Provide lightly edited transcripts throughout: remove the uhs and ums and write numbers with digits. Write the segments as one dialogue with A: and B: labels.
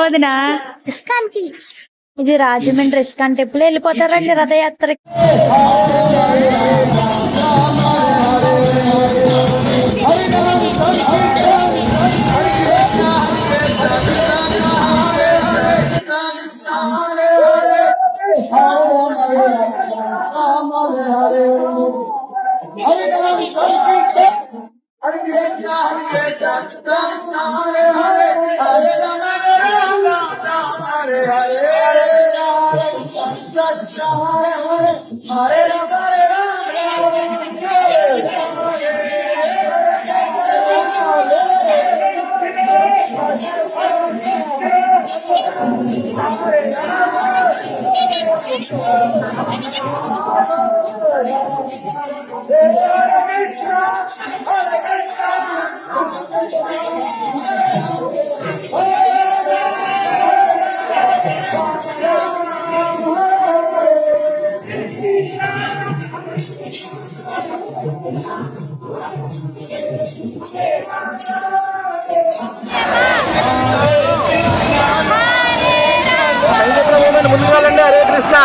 A: వదినా
B: ఇస్కాన్ కి
A: ఇది రాజమండ్రి ఇస్కాన్ టెంపుల్ వెళ్ళిపోతారండి రథయాత్రకి.
C: ముందుకు వెళ్ళండి. హరే కృష్ణ.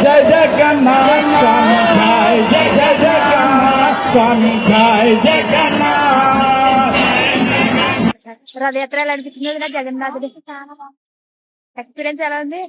D: జయ జగన్నాథ్ స్వామి జయ జయ జయ జగన్నాథ్ స్వామి జయ జగన్నాథ్.
A: రథయాత్ర ఎలా అనిపించింది వదినా? జగన్నాథుడి ఎక్స్పీరియన్స్ ఎలా ఉంది?